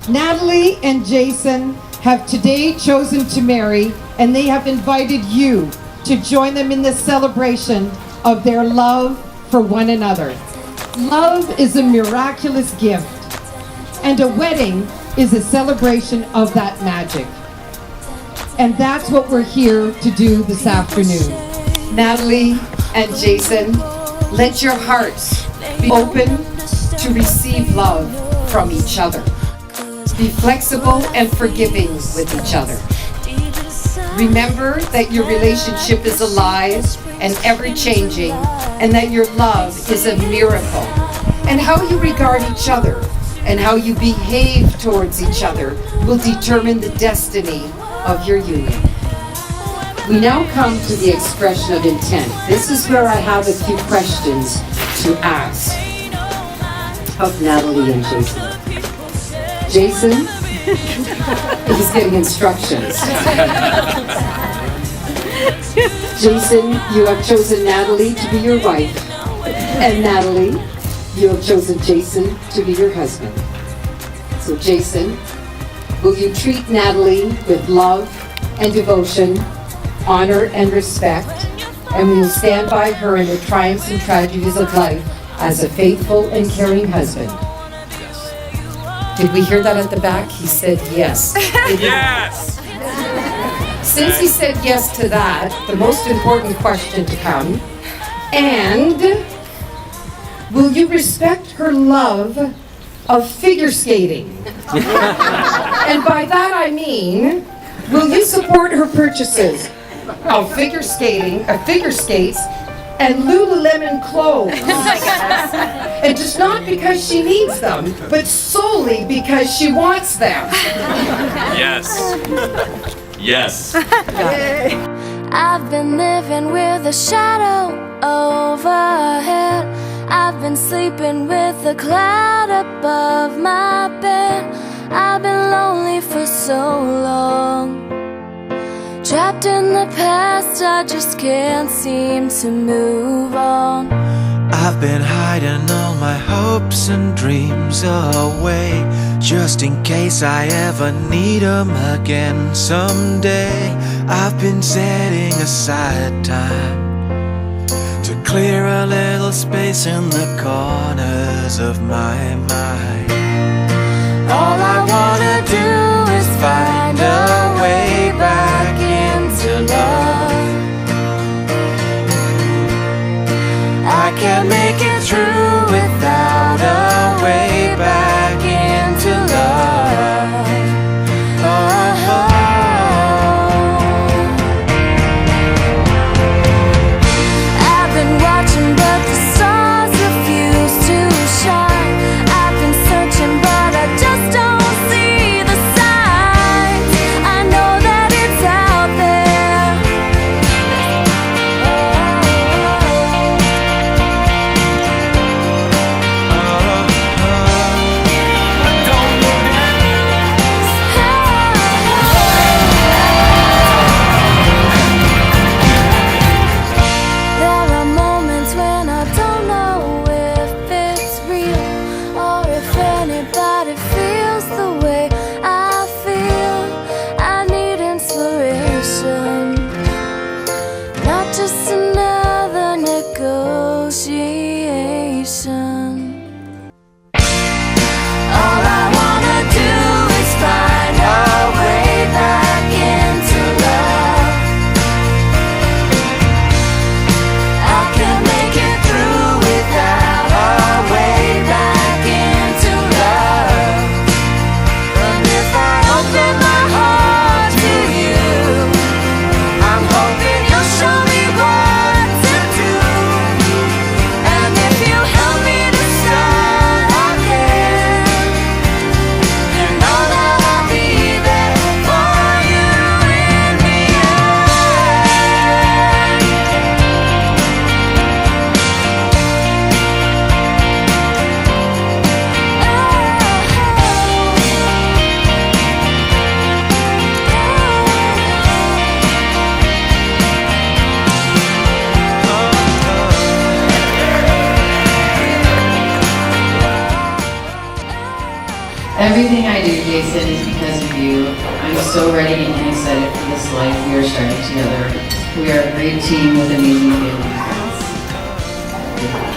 Natalie and Jason have today chosen to marry, and they have invited you to join them in this celebration of their love for one another. Love is a miraculous gift, and a wedding is a celebration of that magic. And that's what we're here to do this afternoon. Natalie and Jason, let your hearts be open to receive love from each other. Be flexible and forgiving with each other. Remember that your relationship is alive and ever-changing, and that your love is a miracle. And how you regard each other and how you behave towards each other will determine the destiny of your union. We now come to the expression of intent. This is where I have a few questions to ask of Natalie and Jason. Jason, he's getting instructions. Jason, you have chosen Natalie to be your wife, and Natalie, you have chosen Jason to be your husband. So Jason, will you treat Natalie with love and devotion, honor and respect, and will you stand by her in the triumphs and tragedies of life as a faithful and caring husband? Did we hear that at the back? He said yes. Yes! Since he said yes to that, the most important question to come, and will you respect her love of figure skating? And by that I mean, will you support her purchases of figure skates, and Lululemon clothes? And just not because she needs them, but solely because she wants them. Yes. Yes. I've been living with a shadow overhead. I've been sleeping with a cloud above my bed. I've been lonely for so long, trapped in the past, I just can't seem to move on. I've been hiding all my hopes and dreams away, just in case I ever need 'em again someday. I've been setting aside time to clear a little space in the corners of my mind. All I wanna do is find a way back into love. I can't make it through without a way back into love. Oh. I've been watching but the stars refuse to shine. I've been searching but I just don't Everything I do, Jason, is because of you. I'm so ready and excited for this life we are starting together. We are a great team with amazing family friends.